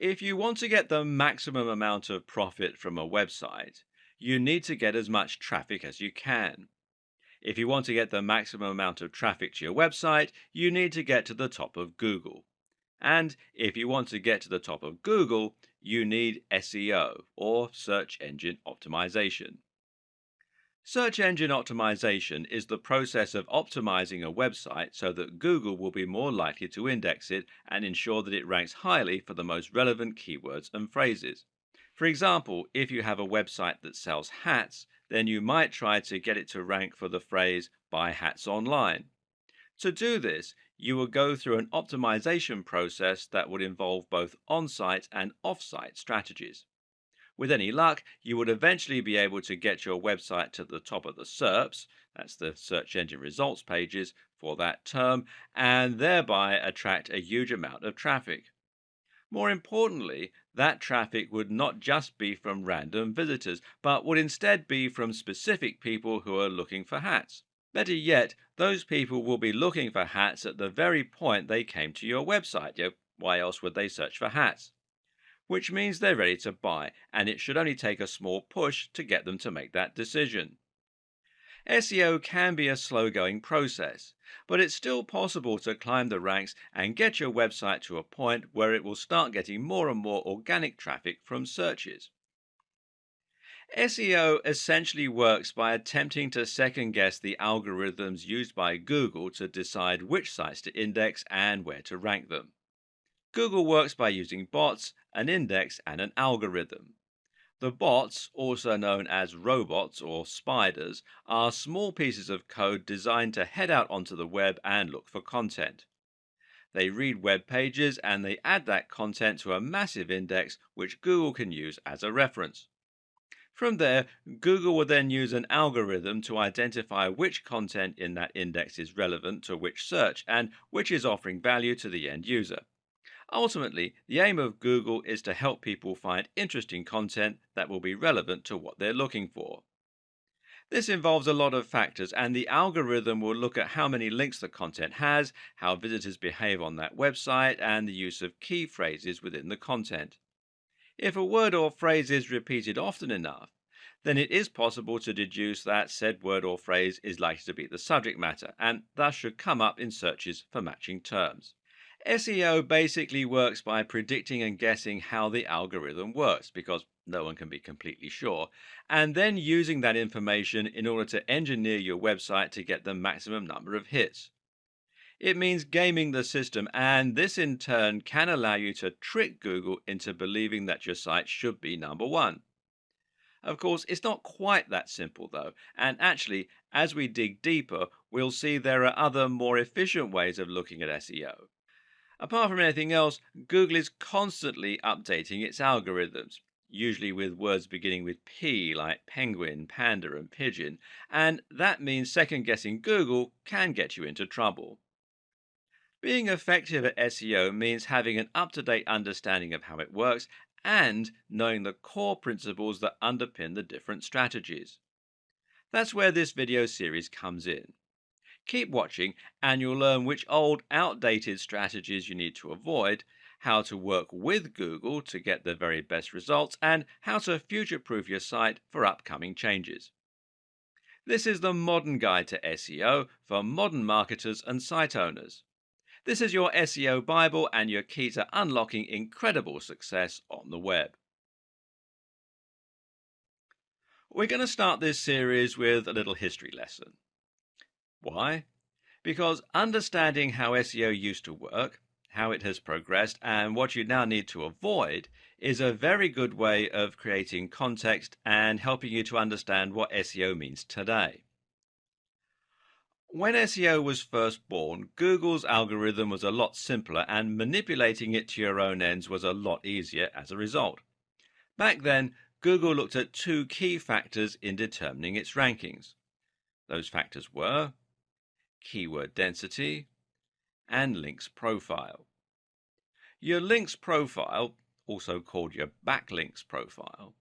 If you want to get the maximum amount of profit from a website, you need to get as much traffic as you can. If you want to get the maximum amount of traffic to your website, you need to get to the top of Google. And if you want to get to the top of Google, you need SEO, or search engine optimization. Search engine optimization is the process of optimizing a website so that Google will be more likely to index it and ensure that it ranks highly for the most relevant keywords and phrases. For example, if you have a website that sells hats, then you might try to get it to rank for the phrase buy hats online. To do this, you will go through an optimization process that would involve both on-site and off-site strategies. With any luck, you would eventually be able to get your website to the top of the SERPs, that's the search engine results pages, for that term, and thereby attract a huge amount of traffic. More importantly, that traffic would not just be from random visitors, but would instead be from specific people who are looking for hats. Better yet, those people will be looking for hats at the very point they came to your website. Why else would they search for hats? Which means they're ready to buy, and it should only take a small push to get them to make that decision. SEO can be a slow-going process, but it's still possible to climb the ranks and get your website to a point where it will start getting more and more organic traffic from searches. SEO essentially works by attempting to second-guess the algorithms used by Google to decide which sites to index and where to rank them. Google works by using bots, an index, and an algorithm. The bots, also known as robots or spiders, are small pieces of code designed to head out onto the web and look for content. They read web pages and they add that content to a massive index which Google can use as a reference. From there, Google will then use an algorithm to identify which content in that index is relevant to which search and which is offering value to the end user. Ultimately, the aim of Google is to help people find interesting content that will be relevant to what they're looking for. This involves a lot of factors, and the algorithm will look at how many links the content has, how visitors behave on that website, and the use of key phrases within the content. If a word or phrase is repeated often enough, then it is possible to deduce that said word or phrase is likely to be the subject matter, and thus should come up in searches for matching terms. SEO basically works by predicting and guessing how the algorithm works, because no one can be completely sure, and then using that information in order to engineer your website to get the maximum number of hits. It means gaming the system, and this in turn can allow you to trick Google into believing that your site should be number one. Of course, it's not quite that simple though, and actually, as we dig deeper, we'll see there are other more efficient ways of looking at SEO. Apart from anything else, Google is constantly updating its algorithms, usually with words beginning with P like penguin, panda, and pigeon, and that means second-guessing Google can get you into trouble. Being effective at SEO means having an up-to-date understanding of how it works and knowing the core principles that underpin the different strategies. That's where this video series comes in. Keep watching and you'll learn which old, outdated strategies you need to avoid, how to work with Google to get the very best results, and how to future-proof your site for upcoming changes. This is the modern guide to SEO for modern marketers and site owners. This is your SEO Bible and your key to unlocking incredible success on the web. We're going to start this series with a little history lesson. Why? Because understanding how SEO used to work, how it has progressed, and what you now need to avoid is a very good way of creating context and helping you to understand what SEO means today. When SEO was first born, Google's algorithm was a lot simpler and manipulating it to your own ends was a lot easier as a result. Back then, Google looked at two key factors in determining its rankings. Those factors were keyword density and links profile. Your links profile, also called your backlinks profile,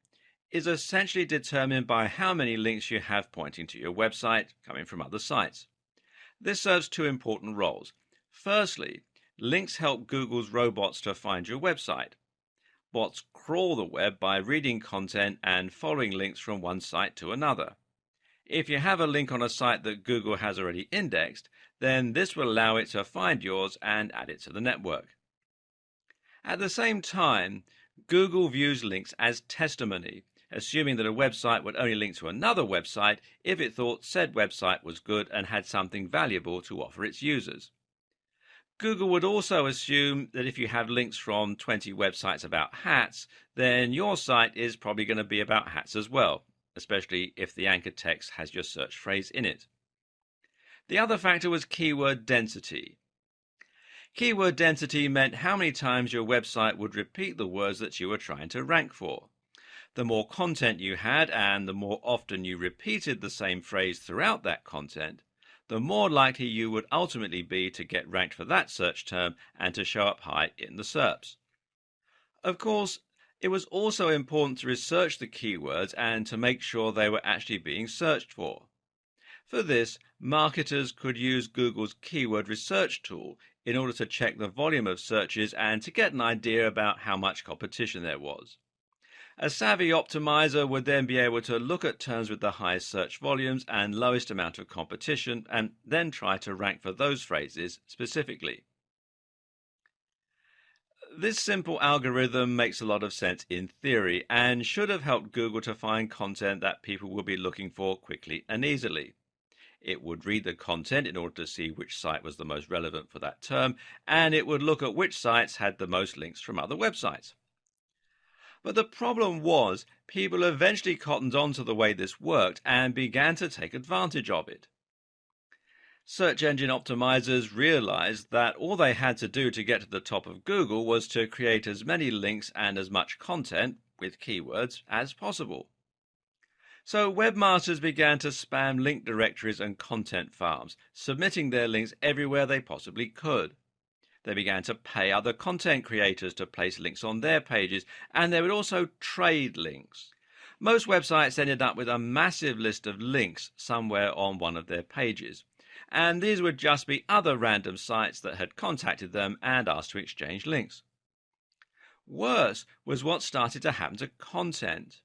is essentially determined by how many links you have pointing to your website coming from other sites. This serves two important roles. Firstly, links help Google's robots to find your website. Bots crawl the web by reading content and following links from one site to another. If you have a link on a site that Google has already indexed, then this will allow it to find yours and add it to the network. At the same time, Google views links as testimony, assuming that a website would only link to another website if it thought said website was good and had something valuable to offer its users. Google would also assume that if you have links from 20 websites about hats, then your site is probably going to be about hats as well, especially if the anchor text has your search phrase in it. The other factor was keyword density. Keyword density meant how many times your website would repeat the words that you were trying to rank for. The more content you had and the more often you repeated the same phrase throughout that content, the more likely you would ultimately be to get ranked for that search term and to show up high in the SERPs. Of course, it was also important to research the keywords and to make sure they were actually being searched for. For this, marketers could use Google's keyword research tool in order to check the volume of searches and to get an idea about how much competition there was. A savvy optimizer would then be able to look at terms with the highest search volumes and lowest amount of competition and then try to rank for those phrases specifically. This simple algorithm makes a lot of sense in theory and should have helped Google to find content that people will be looking for quickly and easily. It would read the content in order to see which site was the most relevant for that term, and it would look at which sites had the most links from other websites. But the problem was, people eventually cottoned on to the way this worked and began to take advantage of it. Search engine optimizers realized that all they had to do to get to the top of Google was to create as many links and as much content, with keywords, as possible. So webmasters began to spam link directories and content farms, submitting their links everywhere they possibly could. They began to pay other content creators to place links on their pages, and they would also trade links. Most websites ended up with a massive list of links somewhere on one of their pages, and these would just be other random sites that had contacted them and asked to exchange links. Worse was what started to happen to content.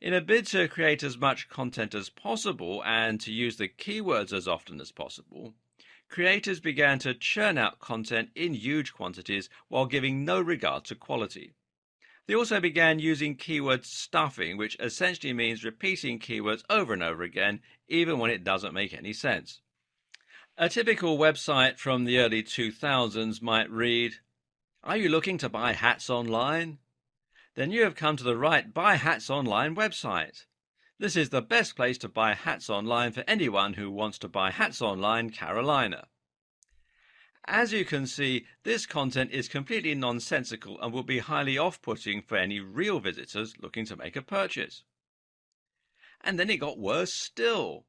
In a bid to create as much content as possible and to use the keywords as often as possible, creators began to churn out content in huge quantities while giving no regard to quality. They also began using keyword stuffing, which essentially means repeating keywords over and over again, even when it doesn't make any sense. A typical website from the early 2000s might read, "Are you looking to buy hats online? Then you have come to the right Buy Hats Online website. This is the best place to buy hats online for anyone who wants to buy hats online, Carolina." As you can see, this content is completely nonsensical and will be highly off-putting for any real visitors looking to make a purchase. And then it got worse still.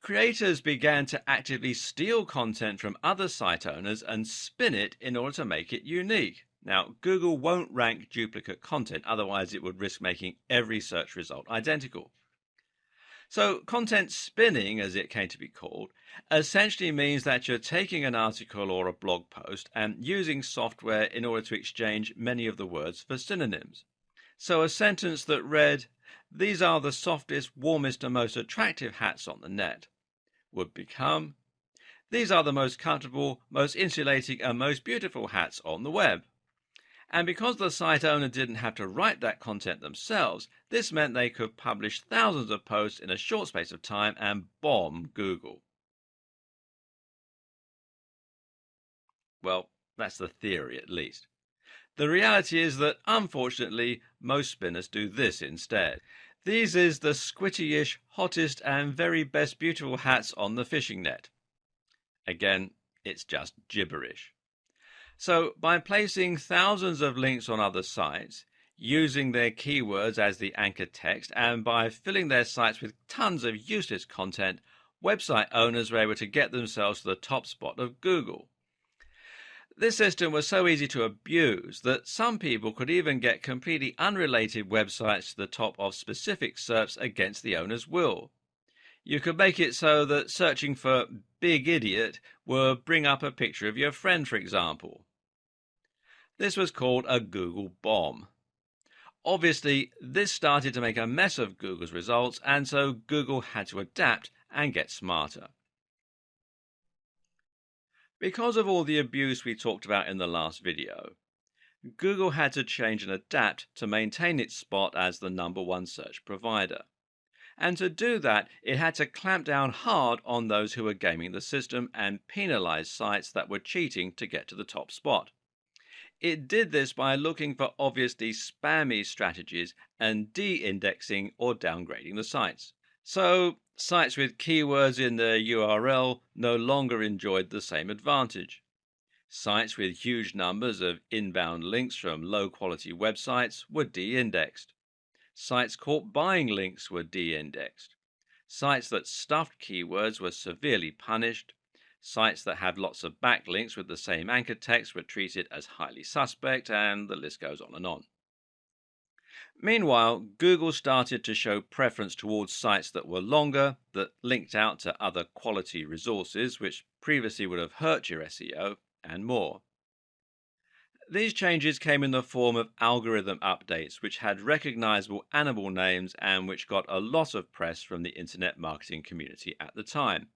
Creators began to actively steal content from other site owners and spin it in order to make it unique. Now, Google won't rank duplicate content, otherwise it would risk making every search result identical. So, content spinning, as it came to be called, essentially means that you're taking an article or a blog post and using software in order to exchange many of the words for synonyms. So a sentence that read, "These are the softest, warmest and most attractive hats on the net," would become, "These are the most comfortable, most insulating and most beautiful hats on the web." And because the site owner didn't have to write that content themselves, this meant they could publish thousands of posts in a short space of time and bomb Google. Well, that's the theory at least. The reality is that, unfortunately, most spinners do this instead. These is the squitty-ish, hottest and very best beautiful hats on the fishing net. Again, it's just gibberish. So, by placing thousands of links on other sites, using their keywords as the anchor text, and by filling their sites with tons of useless content, website owners were able to get themselves to the top spot of Google. This system was so easy to abuse that some people could even get completely unrelated websites to the top of specific SERPs against the owner's will. You could make it so that searching for Big Idiot would bring up a picture of your friend, for example. This was called a Google bomb. Obviously, this started to make a mess of Google's results, and so Google had to adapt and get smarter. Because of all the abuse we talked about in the last video, Google had to change and adapt to maintain its spot as the #1 search provider. And to do that, it had to clamp down hard on those who were gaming the system and penalize sites that were cheating to get to the top spot. It did this by looking for obviously spammy strategies and de-indexing or downgrading the sites. So, sites with keywords in their URL no longer enjoyed the same advantage. Sites with huge numbers of inbound links from low-quality websites were de-indexed. Sites caught buying links were de-indexed. Sites that stuffed keywords were severely punished. Sites that had lots of backlinks with the same anchor text were treated as highly suspect, and the list goes on and on. Meanwhile, Google started to show preference towards sites that were longer, that linked out to other quality resources which previously would have hurt your SEO, and more. These changes came in the form of algorithm updates which had recognizable animal names and which got a lot of press from the internet marketing community at the time.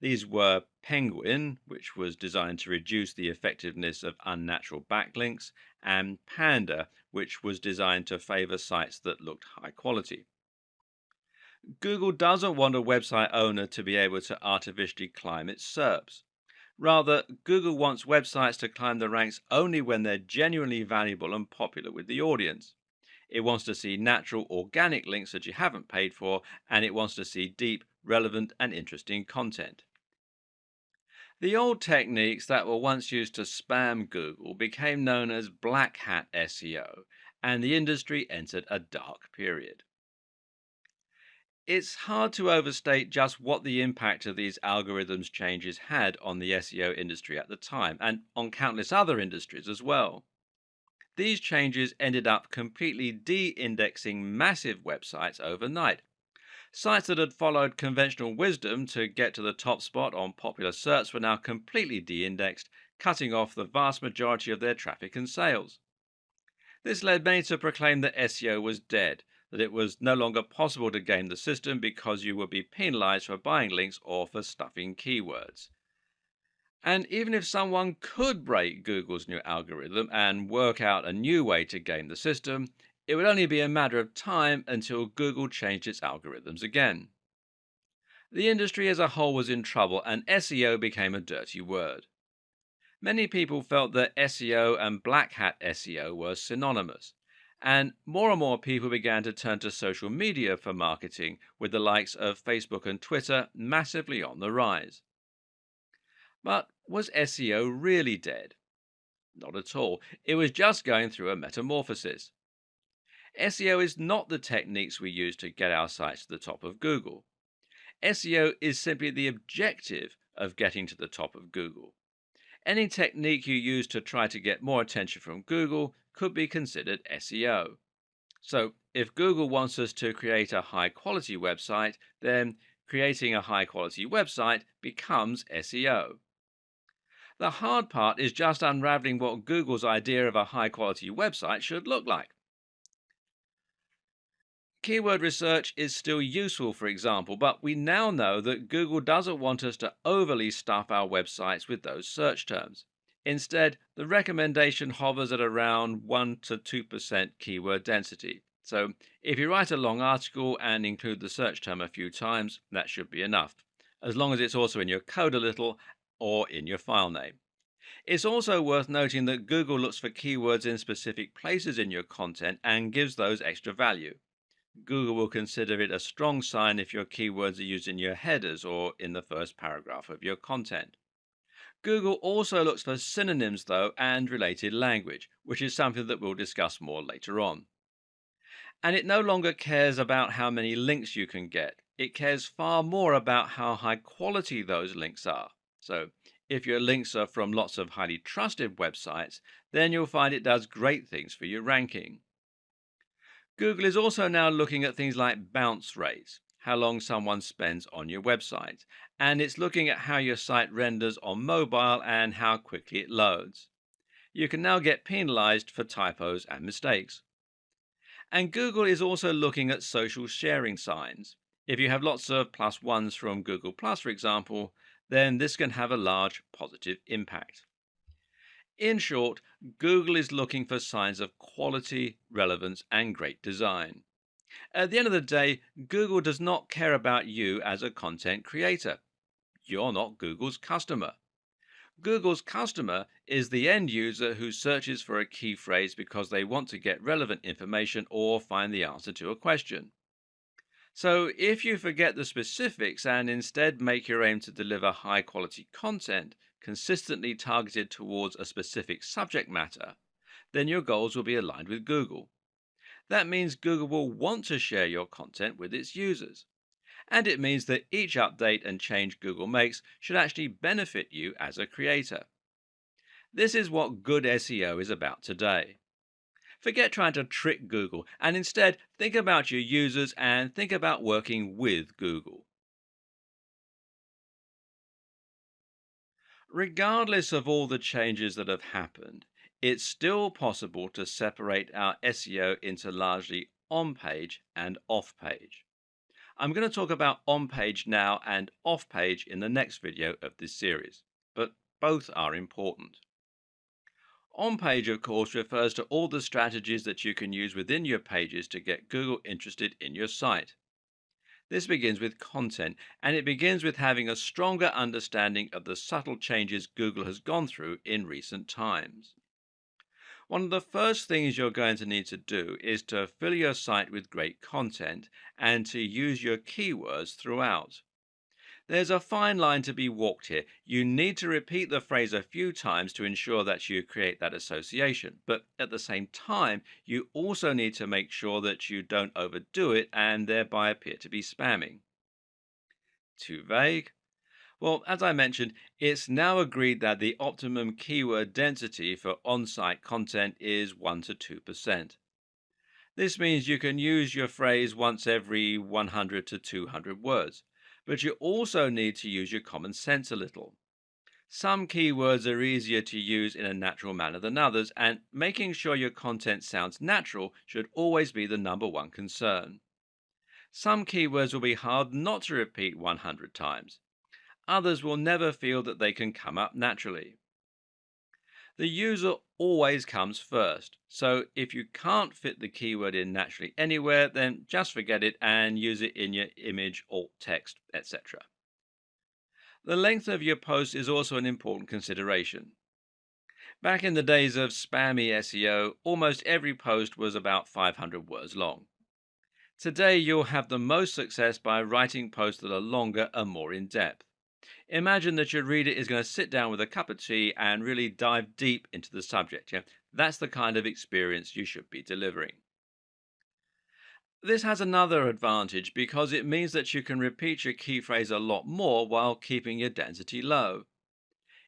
These were Penguin, which was designed to reduce the effectiveness of unnatural backlinks, and Panda, which was designed to favor sites that looked high quality. Google doesn't want a website owner to be able to artificially climb its SERPs. Rather, Google wants websites to climb the ranks only when they're genuinely valuable and popular with the audience. It wants to see natural, organic links that you haven't paid for, and it wants to see deep, relevant, and interesting content. The old techniques that were once used to spam Google became known as black hat SEO, and the industry entered a dark period. It's hard to overstate just what the impact of these algorithms changes had on the SEO industry at the time, and on countless other industries as well. These changes ended up completely de-indexing massive websites overnight. Sites that had followed conventional wisdom to get to the top spot on popular search were now completely de-indexed, cutting off the vast majority of their traffic and sales. This led many to proclaim that SEO was dead, that it was no longer possible to game the system because you would be penalized for buying links or for stuffing keywords. And even if someone could break Google's new algorithm and work out a new way to game the system, it would only be a matter of time until Google changed its algorithms again. The industry as a whole was in trouble, and SEO became a dirty word. Many people felt that SEO and black hat SEO were synonymous, and more people began to turn to social media for marketing, with the likes of Facebook and Twitter massively on the rise. But was SEO really dead? Not at all. It was just going through a metamorphosis. SEO is not the techniques we use to get our sites to the top of Google. SEO is simply the objective of getting to the top of Google. Any technique you use to try to get more attention from Google could be considered SEO. So, if Google wants us to create a high-quality website, then creating a high-quality website becomes SEO. The hard part is just unraveling what Google's idea of a high-quality website should look like. Keyword research is still useful, for example, but we now know that Google doesn't want us to overly stuff our websites with those search terms. Instead, the recommendation hovers at around 1 to 2% keyword density. So, if you write a long article and include the search term a few times, that should be enough, as long as it's also in your code a little or in your file name. It's also worth noting that Google looks for keywords in specific places in your content and gives those extra value. Google will consider it a strong sign if your keywords are used in your headers or in the first paragraph of your content. Google also looks for synonyms, though, and related language, which is something that we'll discuss more later on. And it no longer cares about how many links you can get. It cares far more about how high quality those links are. So, if your links are from lots of highly trusted websites, then you'll find it does great things for your ranking. Google is also now looking at things like bounce rates, how long someone spends on your website, and it's looking at how your site renders on mobile and how quickly it loads. You can now get penalized for typos and mistakes. And Google is also looking at social sharing signs. If you have lots of plus ones from Google Plus, for example, then this can have a large positive impact. In short, Google is looking for signs of quality, relevance, and great design. At the end of the day, Google does not care about you as a content creator. You're not Google's customer. Google's customer is the end user who searches for a key phrase because they want to get relevant information or find the answer to a question. So, if you forget the specifics and instead make your aim to deliver high quality content consistently targeted towards a specific subject matter, then your goals will be aligned with Google. That means Google will want to share your content with its users. And it means that each update and change Google makes should actually benefit you as a creator. This is what good SEO is about today. Forget trying to trick Google and instead think about your users and think about working with Google. Regardless of all the changes that have happened, it's still possible to separate our SEO into largely on page and off page. I'm going to talk about on page now and off page in the next video of this series, but both are important. On page, of course, refers to all the strategies that you can use within your pages to get Google interested in your site. This begins with content, and it begins with having a stronger understanding of the subtle changes Google has gone through in recent times. One of the first things you're going to need to do is to fill your site with great content and to use your keywords throughout. There's a fine line to be walked here. You need to repeat the phrase a few times to ensure that you create that association, but at the same time, you also need to make sure that you don't overdo it and thereby appear to be spamming. Too vague? Well, as I mentioned, it's now agreed that the optimum keyword density for on site content is 1 to 2%. This means you can use your phrase once every 100 to 200 words, but you also need to use your common sense a little. Some keywords are easier to use in a natural manner than others, and making sure your content sounds natural should always be the number one concern. Some keywords will be hard not to repeat 100 times. Others will never feel that they can come up naturally. The user always comes first, so if you can't fit the keyword in naturally anywhere, then just forget it and use it in your image, alt text, etc. The length of your post is also an important consideration. Back in the days of spammy SEO, almost every post was about 500 words long. Today, you'll have the most success by writing posts that are longer and more in depth. Imagine that your reader is going to sit down with a cup of tea and really dive deep into the subject. Yeah? That's the kind of experience you should be delivering. This has another advantage because it means that you can repeat your key phrase a lot more while keeping your density low.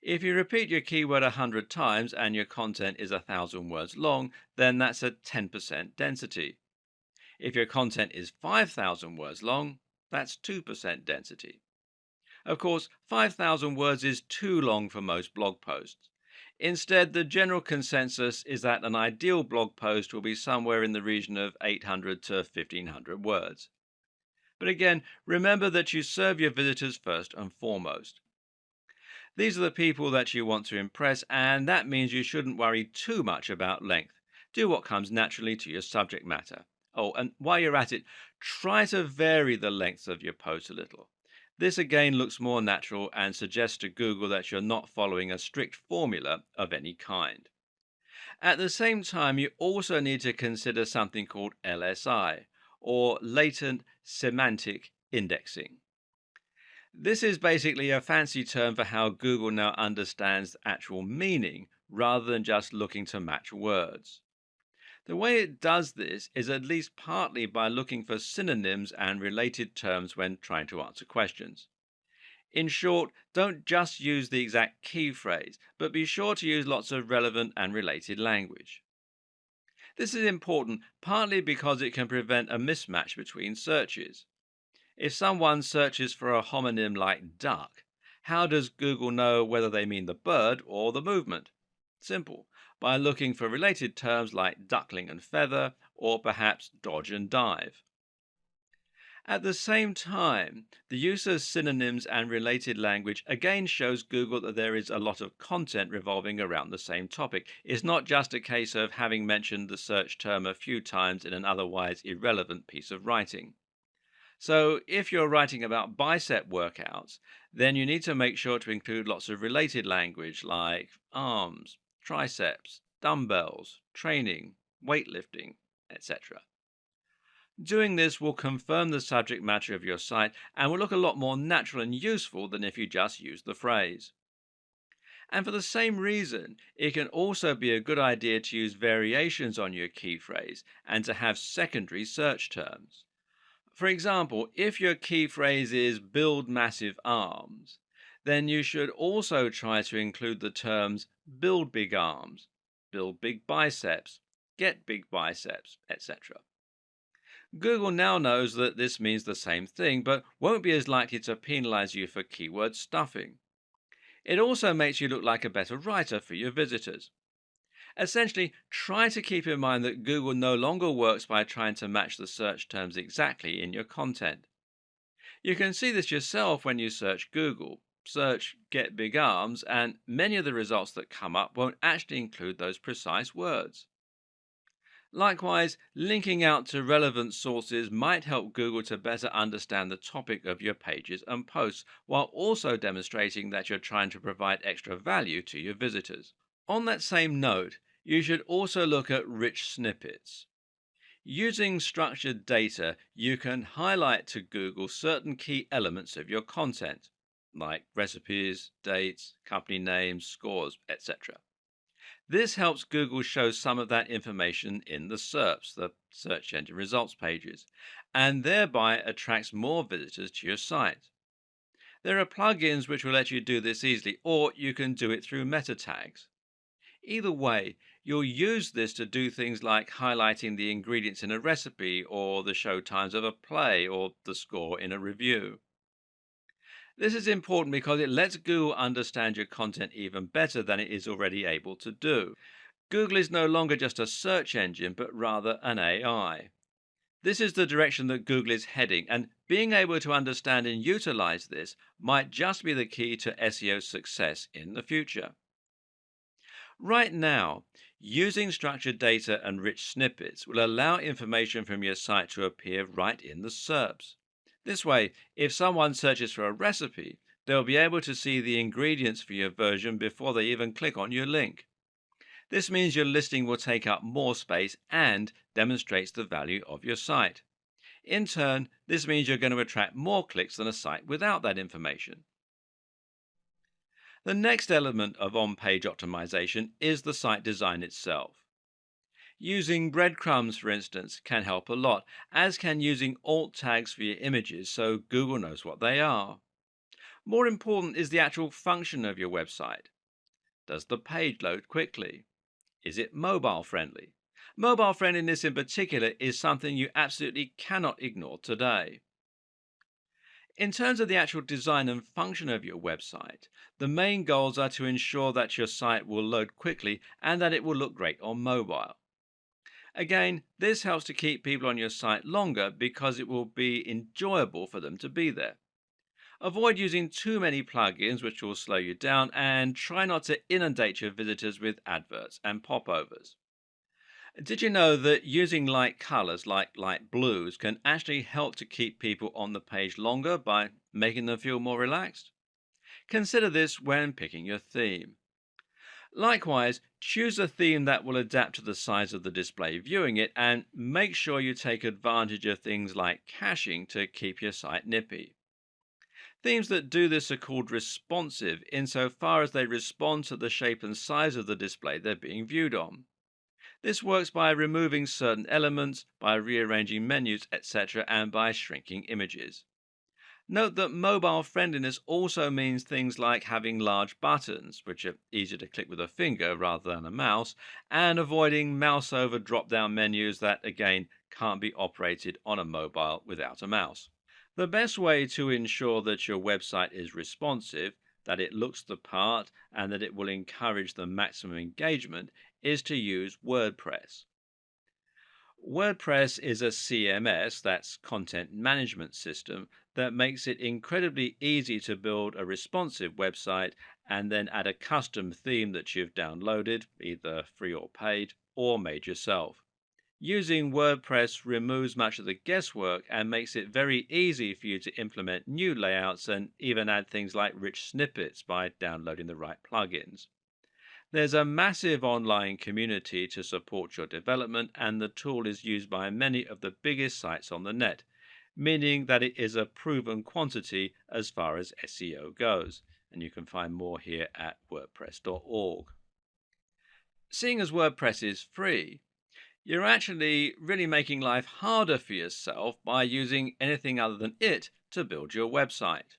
If you repeat your keyword 100 times and your content is 1,000 words long, then that's a 10% density. If your content is 5,000 words long, that's 2% density. Of course, 5,000 words is too long for most blog posts. Instead, the general consensus is that an ideal blog post will be somewhere in the region of 800 to 1,500 words. But again, remember that you serve your visitors first and foremost. These are the people that you want to impress, and that means you shouldn't worry too much about length. Do what comes naturally to your subject matter. Oh, and while you're at it, try to vary the length of your post a little. This again looks more natural and suggests to Google that you're not following a strict formula of any kind. At the same time, you also need to consider something called LSI, or latent semantic indexing. This is basically a fancy term for how Google now understands actual meaning rather than just looking to match words. The way it does this is at least partly by looking for synonyms and related terms when trying to answer questions. In short, don't just use the exact key phrase, but be sure to use lots of relevant and related language. This is important partly because it can prevent a mismatch between searches. If someone searches for a homonym like duck, how does Google know whether they mean the bird or the movement? Simple. by looking for related terms like duckling and feather, or perhaps dodge and dive. At the same time, the use of synonyms and related language again shows Google that there is a lot of content revolving around the same topic. It's not just a case of having mentioned the search term a few times in an otherwise irrelevant piece of writing. So, if you're writing about bicep workouts, then you need to make sure to include lots of related language like arms, triceps, dumbbells, training, weightlifting, etc. Doing this will confirm the subject matter of your site and will look a lot more natural and useful than if you just use the phrase. And for the same reason, it can also be a good idea to use variations on your key phrase and to have secondary search terms. For example, if your key phrase is build massive arms, then you should also try to include the terms build big arms, build big biceps, get big biceps, etc. Google now knows that this means the same thing, but won't be as likely to penalize you for keyword stuffing. It also makes you look like a better writer for your visitors. Essentially, try to keep in mind that Google no longer works by trying to match the search terms exactly in your content. You can see this yourself when you search Google. Search get big arms, and many of the results that come up won't actually include those precise words. Likewise, linking out to relevant sources might help Google to better understand the topic of your pages and posts, while also demonstrating that you're trying to provide extra value to your visitors. On that same note, you should also look at rich snippets. Using structured data, you can highlight to Google certain key elements of your content, like recipes, dates, company names, scores, etc. This helps Google show some of that information in the SERPs, the search engine results pages, and thereby attracts more visitors to your site. There are plugins which will let you do this easily, or you can do it through meta tags. Either way, you'll use this to do things like highlighting the ingredients in a recipe, or the show times of a play, or the score in a review. This is important because it lets Google understand your content even better than it is already able to do. Google is no longer just a search engine, but rather an AI. This is the direction that Google is heading, and being able to understand and utilize this might just be the key to SEO success in the future. Right now, using structured data and rich snippets will allow information from your site to appear right in the SERPs. This way, if someone searches for a recipe, they'll be able to see the ingredients for your version before they even click on your link. This means your listing will take up more space and demonstrates the value of your site. In turn, this means you're going to attract more clicks than a site without that information. The next element of on-page optimization is the site design itself. Using breadcrumbs, for instance, can help a lot, as can using alt tags for your images so Google knows what they are. More important is the actual function of your website. Does the page load quickly? Is it mobile friendly? Mobile friendliness in particular is something you absolutely cannot ignore today. In terms of the actual design and function of your website, the main goals are to ensure that your site will load quickly and that it will look great on mobile. Again, this helps to keep people on your site longer because it will be enjoyable for them to be there. Avoid using too many plugins which will slow you down, and try not to inundate your visitors with adverts and popovers. Did you know that using light colors like light blues can actually help to keep people on the page longer by making them feel more relaxed? Consider this when picking your theme. Likewise, choose a theme that will adapt to the size of the display viewing it, and make sure you take advantage of things like caching to keep your site nippy. Themes that do this are called responsive insofar as they respond to the shape and size of the display they're being viewed on. This works by removing certain elements, by rearranging menus, etc., and by shrinking images. Note that mobile friendliness also means things like having large buttons, which are easier to click with a finger rather than a mouse, and avoiding mouse over drop down menus that, again, can't be operated on a mobile without a mouse. The best way to ensure that your website is responsive, that it looks the part, and that it will encourage the maximum engagement is to use WordPress. WordPress is a CMS, that's content management system, that makes it incredibly easy to build a responsive website and then add a custom theme that you've downloaded, either free or paid, or made yourself. Using WordPress removes much of the guesswork and makes it very easy for you to implement new layouts and even add things like rich snippets by downloading the right plugins. There's a massive online community to support your development, and the tool is used by many of the biggest sites on the net, meaning that it is a proven quantity as far as SEO goes. And you can find more here at WordPress.org. Seeing as WordPress is free, you're actually really making life harder for yourself by using anything other than it to build your website.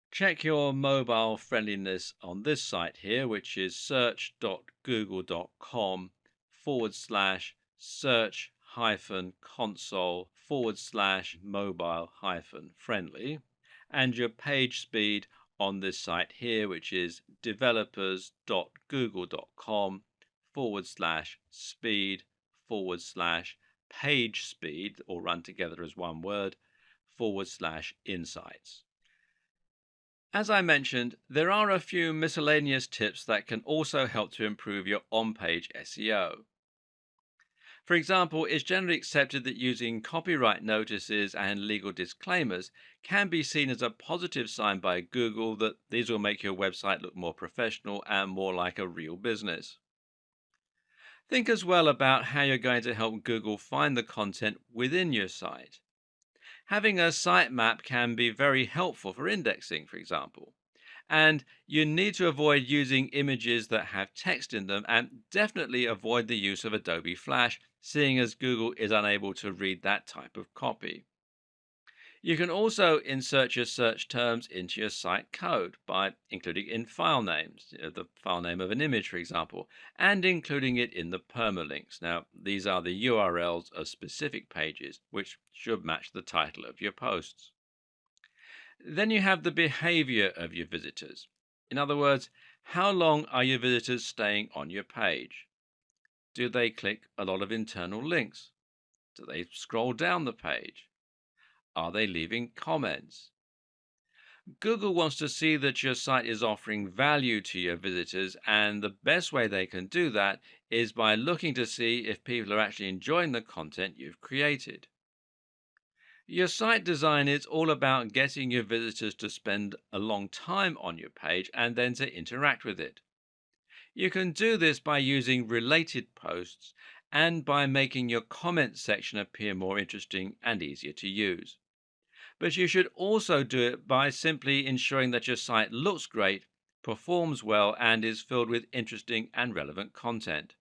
Check your mobile friendliness on this site here, which is search.google.com/search console/mobile friendly, and your page speed on this site here, which is developers.google.com/speed/page speed, all run together as one word, /insights. As I mentioned, there are a few miscellaneous tips that can also help to improve your on-page SEO. For example, it's generally accepted that using copyright notices and legal disclaimers can be seen as a positive sign by Google that these will make your website look more professional and more like a real business. Think as well about how you're going to help Google find the content within your site. Having a sitemap can be very helpful for indexing, for example. And you need to avoid using images that have text in them, and definitely avoid the use of Adobe Flash, seeing as Google is unable to read that type of copy. You can also insert your search terms into your site code by including in file names, the file name of an image, for example, and including it in the permalinks. Now, these are the URLs of specific pages, which should match the title of your posts. Then you have the behavior of your visitors. In other words, how long are your visitors staying on your page? Do they click a lot of internal links? Do they scroll down the page? Are they leaving comments? Google wants to see that your site is offering value to your visitors, and the best way they can do that is by looking to see if people are actually enjoying the content you've created. Your site design is all about getting your visitors to spend a long time on your page and then to interact with it. You can do this by using related posts and by making your comment section appear more interesting and easier to use. But you should also do it by simply ensuring that your site looks great, performs well, and is filled with interesting and relevant content.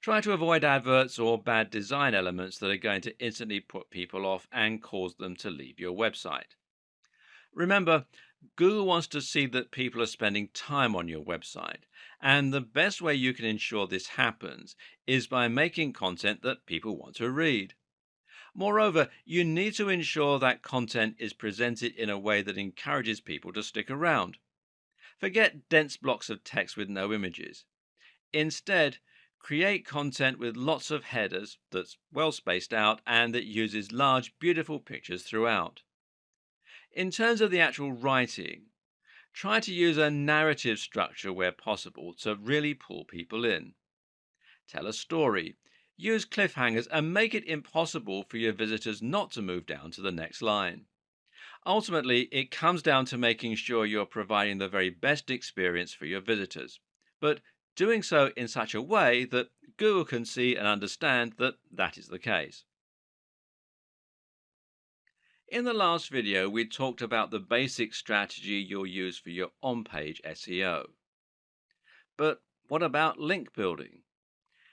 Try to avoid adverts or bad design elements that are going to instantly put people off and cause them to leave your website. Remember, Google wants to see that people are spending time on your website, and the best way you can ensure this happens is by making content that people want to read. Moreover, you need to ensure that content is presented in a way that encourages people to stick around. Forget dense blocks of text with no images. Instead, create content with lots of headers that's well spaced out and that uses large, beautiful pictures throughout. In terms of the actual writing, try to use a narrative structure where possible to really pull people in. Tell a story. Use cliffhangers and make it impossible for your visitors not to move down to the next line. Ultimately, it comes down to making sure you're providing the very best experience for your visitors, but doing so in such a way that Google can see and understand that that is the case. In the last video, we talked about the basic strategy you'll use for your on-page SEO. But what about link building?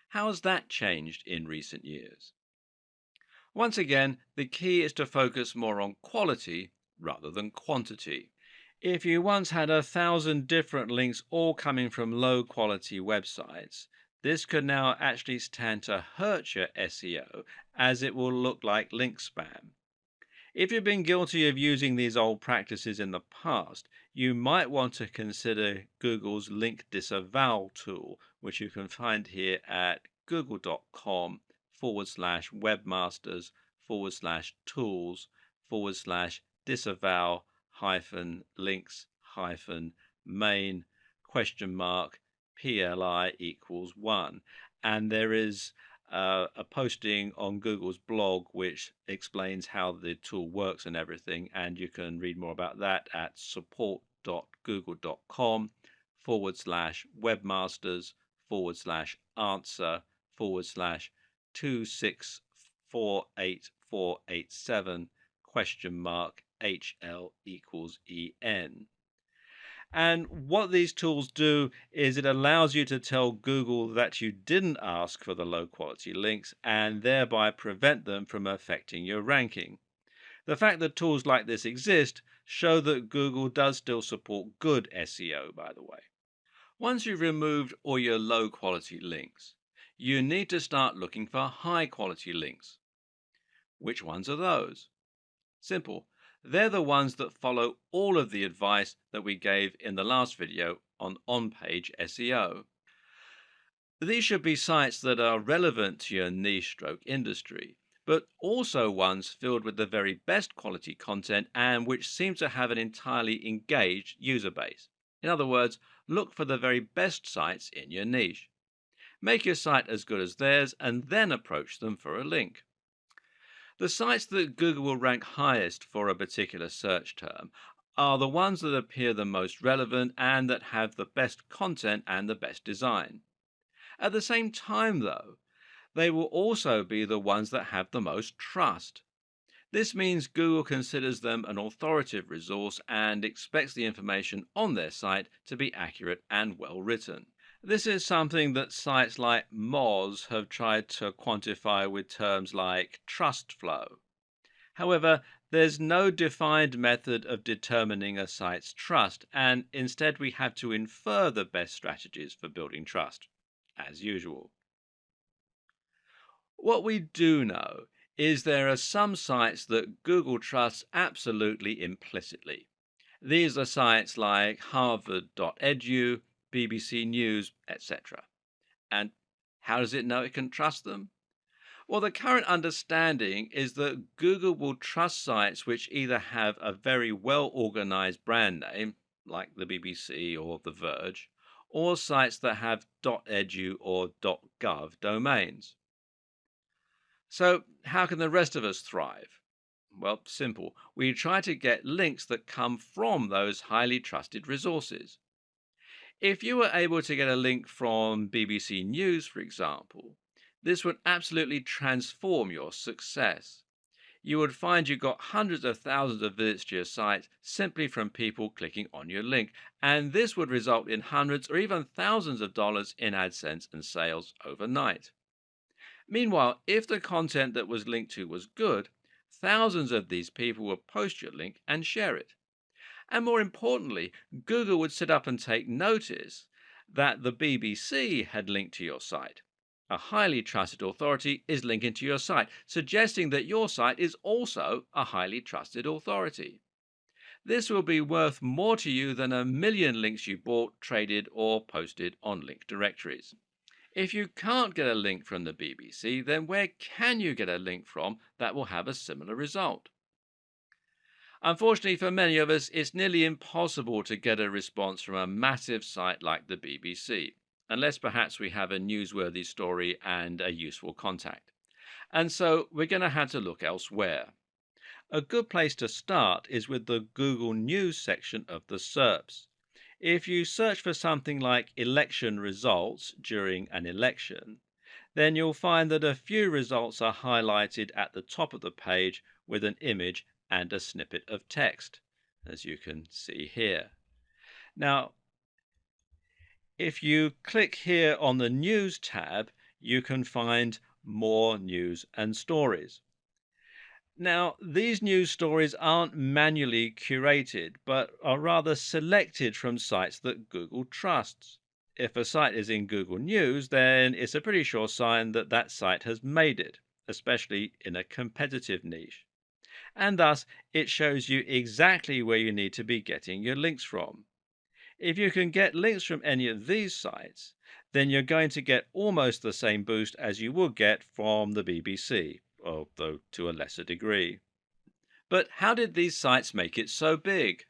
How has that changed in recent years? Once again, the key is to focus more on quality rather than quantity. If you once had 1,000 different links all coming from low quality websites, this could now actually stand to hurt your SEO, as it will look like link spam. If you've been guilty of using these old practices in the past, you might want to consider Google's link disavow tool, which you can find here at google.com/webmasters/tools/disavow links main $PLI equals 1. And there is a posting on Google's blog which explains how the tool works and everything. And you can read more about that at support.google.com/webmasters/answer/2648487 HL equals EN. And what these tools do is it allows you to tell Google that you didn't ask for the low quality links and thereby prevent them from affecting your ranking. The fact that tools like this exist show that Google does still support good SEO, by the way. Once you've removed all your low quality links, you need to start looking for high quality links. Which ones are those? Simple. They're the ones that follow all of the advice that we gave in the last video on on-page SEO. These should be sites that are relevant to your niche industry, but also ones filled with the very best quality content and which seem to have an entirely engaged user base. In other words, look for the very best sites in your niche. Make your site as good as theirs and then approach them for a link. The sites that Google will rank highest for a particular search term are the ones that appear the most relevant and that have the best content and the best design. At the same time, though, they will also be the ones that have the most trust. This means Google considers them an authoritative resource and expects the information on their site to be accurate and well written. This is something that sites like Moz have tried to quantify with terms like trust flow. However, there's no defined method of determining a site's trust, and instead we have to infer the best strategies for building trust, as usual. What we do know is there are some sites that Google trusts absolutely implicitly. These are sites like harvard.edu, BBC News, etc. And how does it know it can trust them? Well, the current understanding is that Google will trust sites which either have a very well organized brand name, like the BBC or the Verge, or sites that have .edu or .gov domains. So, how can the rest of us thrive? Well, simple. We try to get links that come from those highly trusted resources. If you were able to get a link from BBC News, for example, this would absolutely transform your success. You would find you got hundreds of thousands of visits to your site simply from people clicking on your link, and this would result in hundreds or even thousands of dollars in AdSense and sales overnight. Meanwhile, if the content that was linked to was good, thousands of these people would post your link and share it. And more importantly, Google would sit up and take notice that the BBC had linked to your site. A highly trusted authority is linking to your site, suggesting that your site is also a highly trusted authority. This will be worth more to you than a million links you bought, traded, or posted on link directories. If you can't get a link from the BBC, then where can you get a link from that will have a similar result? Unfortunately for many of us, it's nearly impossible to get a response from a massive site like the BBC, unless perhaps we have a newsworthy story and a useful contact. And so we're going to have to look elsewhere. A good place to start is with the Google News section of the SERPs. If you search for something like election results during an election, then you'll find that a few results are highlighted at the top of the page with an image and a snippet of text, as you can see here. Now, if you click here on the News tab, you can find more news and stories. Now, these news stories aren't manually curated, but are rather selected from sites that Google trusts. If a site is in Google News, then it's a pretty sure sign that that site has made it, especially in a competitive niche. and thus it shows you exactly where you need to be getting your links from. If you can get links from any of these sites, then you're going to get almost the same boost as you would get from the BBC, although to a lesser degree. But how did these sites make it so big?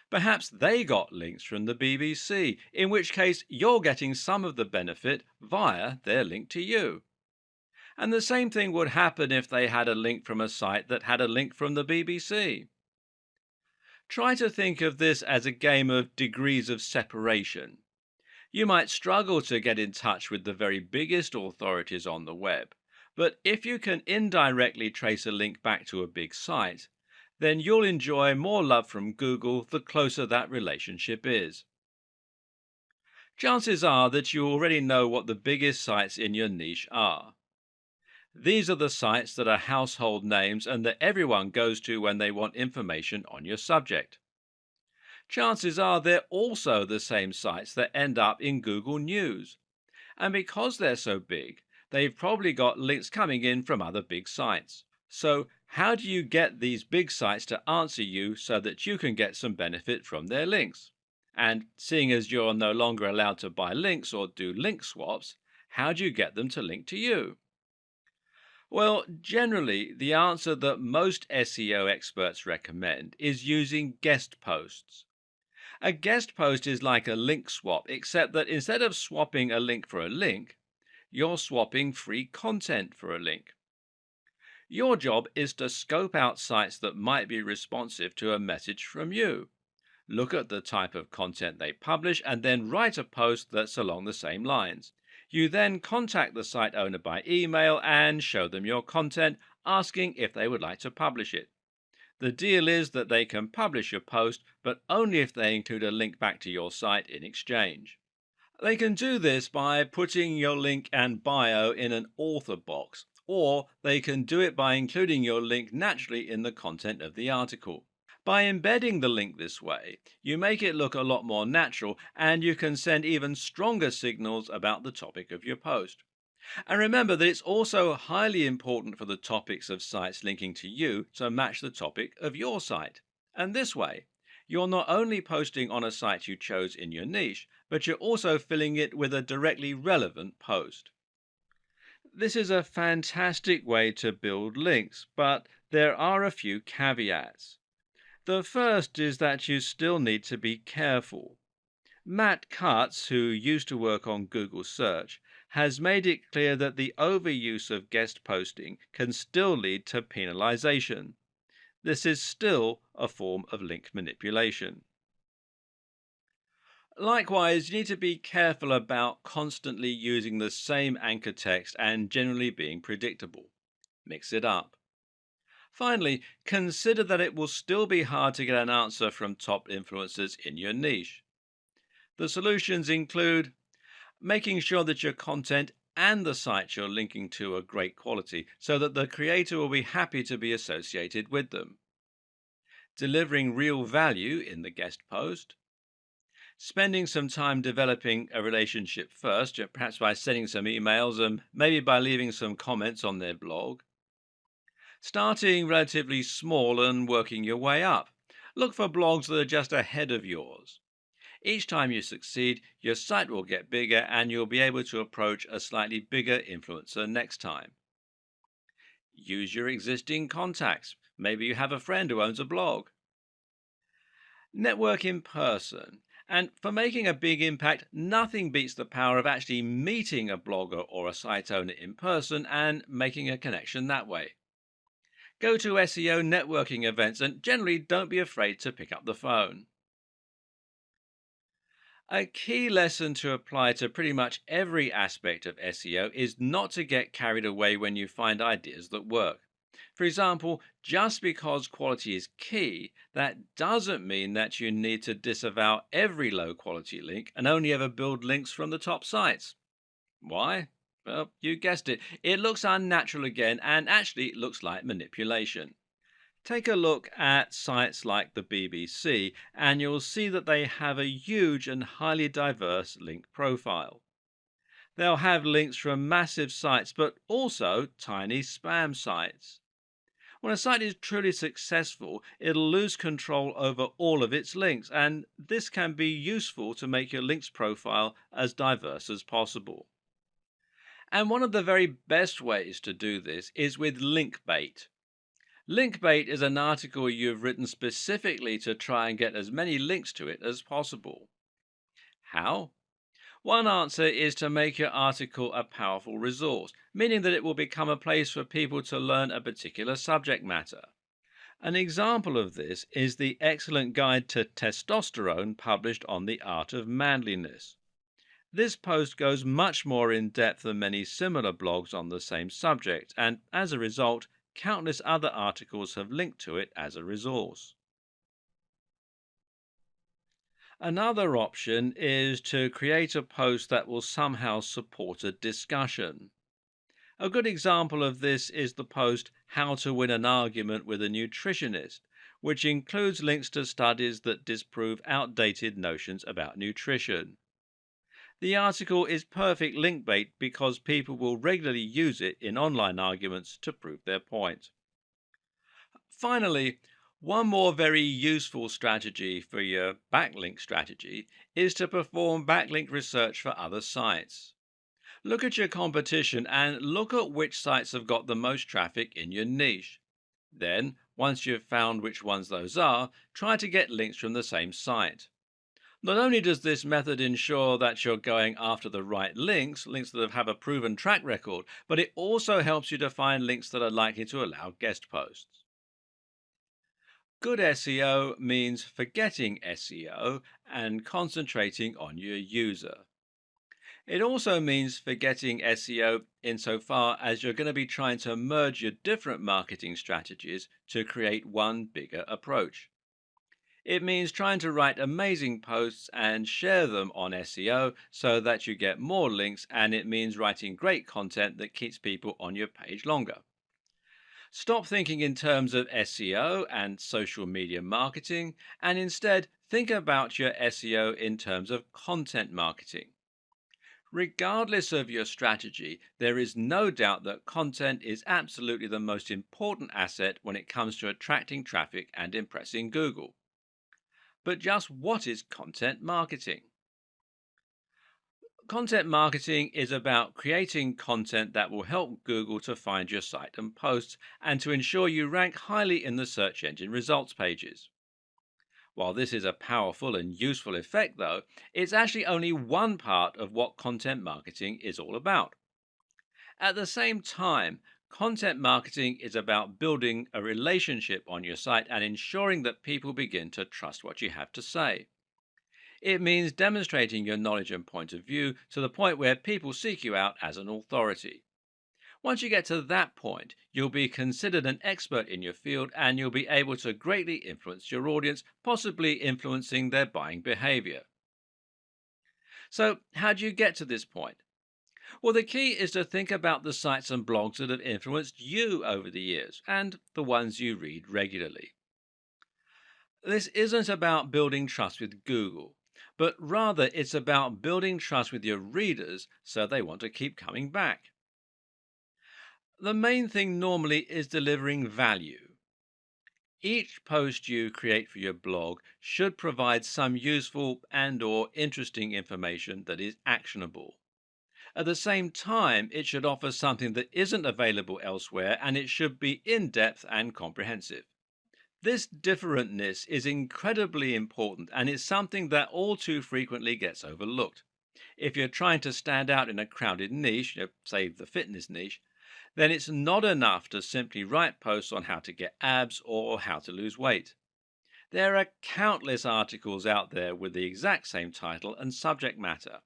Perhaps they got links from the BBC, in which case you're getting some of the benefit via their link to you. And the same thing would happen if they had a link from a site that had a link from the BBC. Try to think of this as a game of degrees of separation. You might struggle to get in touch with the very biggest authorities on the web, but if you can indirectly trace a link back to a big site, then you'll enjoy more love from Google the closer that relationship is. Chances are that you already know what the biggest sites in your niche are. These are the sites that are household names and that everyone goes to when they want information on your subject. Chances are they're also the same sites that end up in Google News. And because they're so big, they've probably got links coming in from other big sites. So, how do you get these big sites to answer you so that you can get some benefit from their links? And seeing as you're no longer allowed to buy links or do link swaps, how do you get them to link to you? Well, generally, the answer that most SEO experts recommend is using guest posts. A guest post is like a link swap, except that instead of swapping a link for a link, you're swapping free content for a link. Your job is to scope out sites that might be responsive to a message from you. Look at the type of content they publish and then write a post that's along the same lines. You then contact the site owner by email and show them your content, asking if they would like to publish it. The deal is that they can publish your post, but only if they include a link back to your site in exchange. They can do this by putting your link and bio in an author box, or they can do it by including your link naturally in the content of the article. By embedding the link this way, you make it look a lot more natural and you can send even stronger signals about the topic of your post. And remember that it's also highly important for the topics of sites linking to you to match the topic of your site. And this way, you're not only posting on a site you chose in your niche, but you're also filling it with a directly relevant post. This is a fantastic way to build links, but there are a few caveats. The first is that you still need to be careful. Matt Cutts, who used to work on Google Search, has made it clear that the overuse of guest posting can still lead to penalization. This is still a form of link manipulation. Likewise, you need to be careful about constantly using the same anchor text and generally being predictable. Mix it up. Finally, consider that it will still be hard to get an answer from top influencers in your niche. The solutions include making sure that your content and the sites you're linking to are great quality so that the creator will be happy to be associated with them, delivering real value in the guest post, spending some time developing a relationship first, perhaps by sending some emails and maybe by leaving some comments on their blog, starting relatively small and working your way up. Look for blogs that are just ahead of yours. Each time you succeed, your site will get bigger and you'll be able to approach a slightly bigger influencer next time. Use your existing contacts. Maybe you have a friend who owns a blog. Network in person. And for making a big impact, nothing beats the power of actually meeting a blogger or a site owner in person and making a connection that way. Go to SEO networking events and generally don't be afraid to pick up the phone. A key lesson to apply to pretty much every aspect of SEO is not to get carried away when you find ideas that work. For example, just because quality is key, that doesn't mean that you need to disavow every low quality link and only ever build links from the top sites. Why? Well, you guessed it. It looks unnatural again and actually looks like manipulation. Take a look at sites like the BBC and you'll see that they have a huge and highly diverse link profile. They'll have links from massive sites but also tiny spam sites. When a site is truly successful, it'll lose control over all of its links, and this can be useful to make your links profile as diverse as possible. And one of the very best ways to do this is with link bait. Link bait is an article you've written specifically to try and get as many links to it as possible. How? One answer is to make your article a powerful resource, meaning that it will become a place for people to learn a particular subject matter. An example of this is the excellent guide to testosterone published on the art of manliness. This post goes much more in depth than many similar blogs on the same subject, and as a result, countless other articles have linked to it as a resource. Another option is to create a post that will somehow support a discussion. A good example of this is the post How to Win an Argument with a Nutritionist, which includes links to studies that disprove outdated notions about nutrition. The article is perfect link bait because people will regularly use it in online arguments to prove their point. Finally, one more very useful strategy for your backlink strategy is to perform backlink research for other sites. Look at your competition and look at which sites have got the most traffic in your niche. Then, once you've found which ones those are, try to get links from the same site. Not only does this method ensure that you're going after the right links that have a proven track record, but it also helps you to find links that are likely to allow guest posts. Good SEO means forgetting SEO and concentrating on your user. It also means forgetting SEO insofar as you're going to be trying to merge your different marketing strategies to create one bigger approach. It means trying to write amazing posts and share them on SEO so that you get more links, and it means writing great content that keeps people on your page longer. Stop thinking in terms of SEO and social media marketing, and instead think about your SEO in terms of content marketing. Regardless of your strategy, there is no doubt that content is absolutely the most important asset when it comes to attracting traffic and impressing Google. But just what is content marketing? Content marketing is about creating content that will help Google to find your site and posts and to ensure you rank highly in the search engine results pages. While this is a powerful and useful effect, though, it's actually only one part of what content marketing is all about. At the same time, content marketing is about building a relationship on your site and ensuring that people begin to trust what you have to say. It means demonstrating your knowledge and point of view to the point where people seek you out as an authority. Once you get to that point, you'll be considered an expert in your field and you'll be able to greatly influence your audience, possibly influencing their buying behavior. So, how do you get to this point? Well, the key is to think about the sites and blogs that have influenced you over the years and the ones you read regularly. This isn't about building trust with Google, but rather it's about building trust with your readers so they want to keep coming back. The main thing normally is delivering value. Each post you create for your blog should provide some useful and/or interesting information that is actionable. At the same time, it should offer something that isn't available elsewhere, and it should be in-depth and comprehensive. This differentness is incredibly important and is something that all too frequently gets overlooked. If you're trying to stand out in a crowded niche, say the fitness niche, then it's not enough to simply write posts on how to get abs or how to lose weight. There are countless articles out there with the exact same title and subject matter.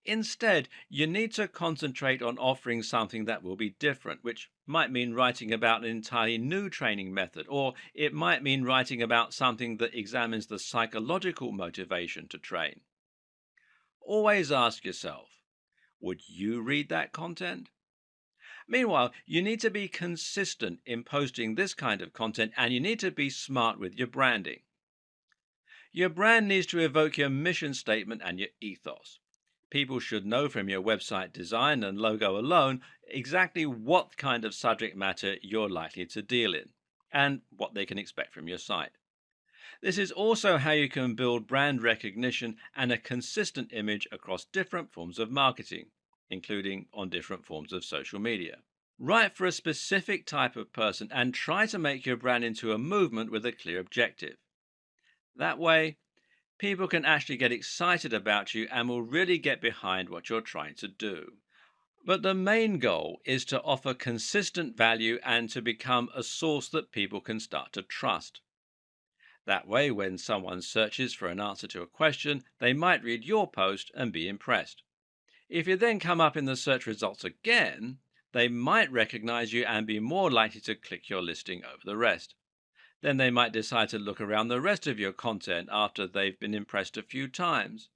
Instead, you need to concentrate on offering something that will be different, which might mean writing about an entirely new training method, or it might mean writing about something that examines the psychological motivation to train. Always ask yourself, would you read that content? Meanwhile, you need to be consistent in posting this kind of content and you need to be smart with your branding. Your brand needs to evoke your mission statement and your ethos. People should know from your website design and logo alone exactly what kind of subject matter you're likely to deal in and what they can expect from your site. This is also how you can build brand recognition and a consistent image across different forms of marketing, including on different forms of social media. Write for a specific type of person and try to make your brand into a movement with a clear objective. That way, people can actually get excited about you and will really get behind what you're trying to do. But the main goal is to offer consistent value and to become a source that people can start to trust. That way, when someone searches for an answer to a question, they might read your post and be impressed. If you then come up in the search results again, they might recognize you and be more likely to click your listing over the rest. Then they might decide to look around the rest of your content after they've been impressed a few times.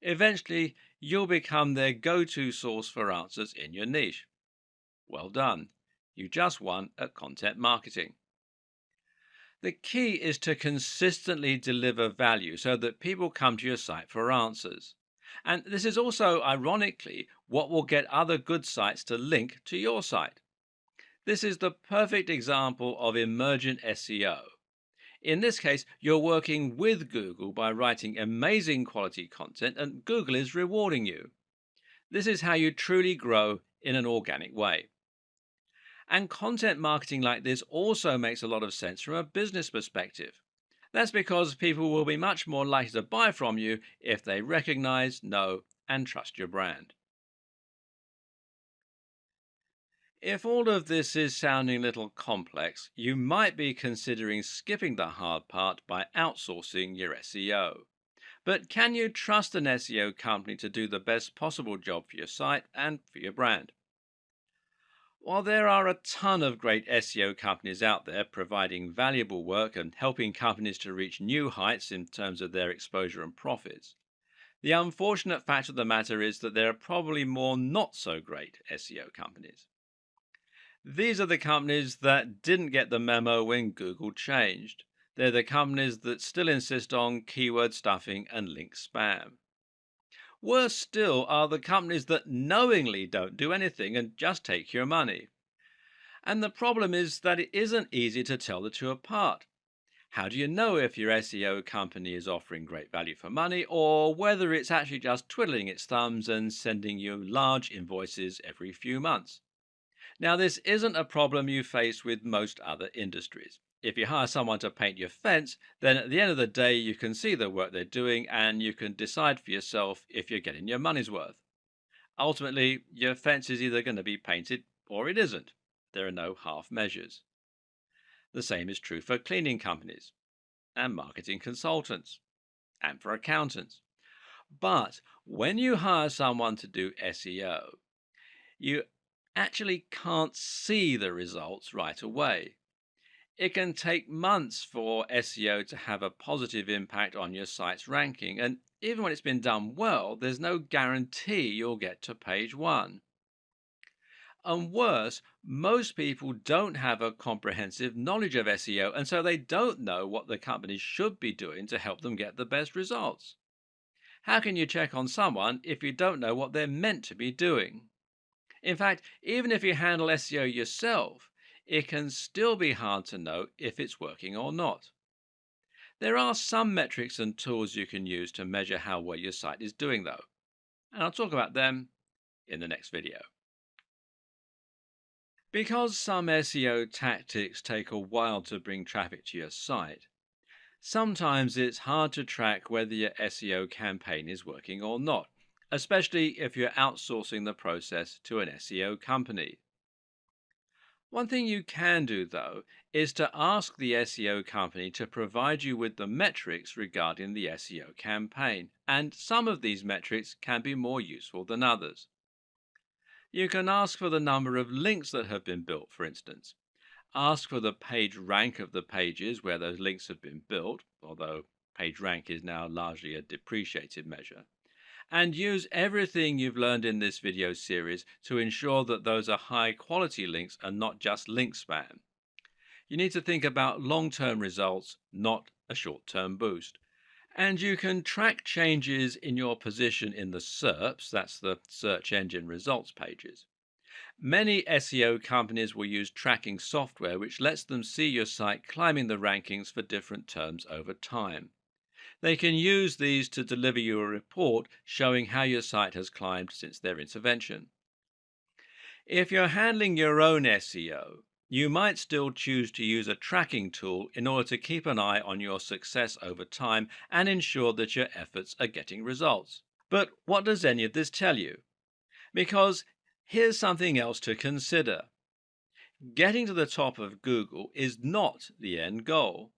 Eventually, you'll become their go-to source for answers in your niche. Well done. You just won at content marketing. The key is to consistently deliver value so that people come to your site for answers. And this is also, ironically, what will get other good sites to link to your site. This is the perfect example of emergent SEO. In this case, you're working with Google by writing amazing quality content, and Google is rewarding you. This is how you truly grow in an organic way. And content marketing like this also makes a lot of sense from a business perspective. That's because people will be much more likely to buy from you if they recognize, know, and trust your brand. If all of this is sounding a little complex, you might be considering skipping the hard part by outsourcing your SEO. But can you trust an SEO company to do the best possible job for your site and for your brand? While there are a ton of great SEO companies out there providing valuable work and helping companies to reach new heights in terms of their exposure and profits, the unfortunate fact of the matter is that there are probably more not so great SEO companies. These are the companies that didn't get the memo when Google changed. They're the companies that still insist on keyword stuffing and link spam. Worse still are the companies that knowingly don't do anything and just take your money. And the problem is that it isn't easy to tell the two apart. How do you know if your SEO company is offering great value for money or whether it's actually just twiddling its thumbs and sending you large invoices every few months? Now, this isn't a problem you face with most other industries. If you hire someone to paint your fence, then at the end of the day, you can see the work they're doing and you can decide for yourself if you're getting your money's worth. Ultimately, your fence is either going to be painted or it isn't. There are no half measures. The same is true for cleaning companies and marketing consultants and for accountants. But when you hire someone to do SEO, you actually can't see the results right away. It can take months for SEO to have a positive impact on your site's ranking, and even when it's been done well, there's no guarantee you'll get to page 1. And worse, most people don't have a comprehensive knowledge of SEO, and so they don't know what the company should be doing to help them get the best results. How can you check on someone if you don't know what they're meant to be doing? In fact, even if you handle SEO yourself, it can still be hard to know if it's working or not. There are some metrics and tools you can use to measure how well your site is doing, though, and I'll talk about them in the next video. Because some SEO tactics take a while to bring traffic to your site, sometimes it's hard to track whether your SEO campaign is working or not, especially if you're outsourcing the process to an SEO company. One thing you can do, though, is to ask the SEO company to provide you with the metrics regarding the SEO campaign, and some of these metrics can be more useful than others. You can ask for the number of links that have been built, for instance. Ask for the page rank of the pages where those links have been built, although page rank is now largely a depreciated measure. And use everything you've learned in this video series to ensure that those are high quality links and not just link spam. You need to think about long-term results, not a short-term boost. And you can track changes in your position in the SERPs, that's the search engine results pages. Many SEO companies will use tracking software which lets them see your site climbing the rankings for different terms over time. They can use these to deliver you a report showing how your site has climbed since their intervention. If you're handling your own SEO, you might still choose to use a tracking tool in order to keep an eye on your success over time and ensure that your efforts are getting results. But what does any of this tell you? Because here's something else to consider. Getting to the top of Google is not the end goal.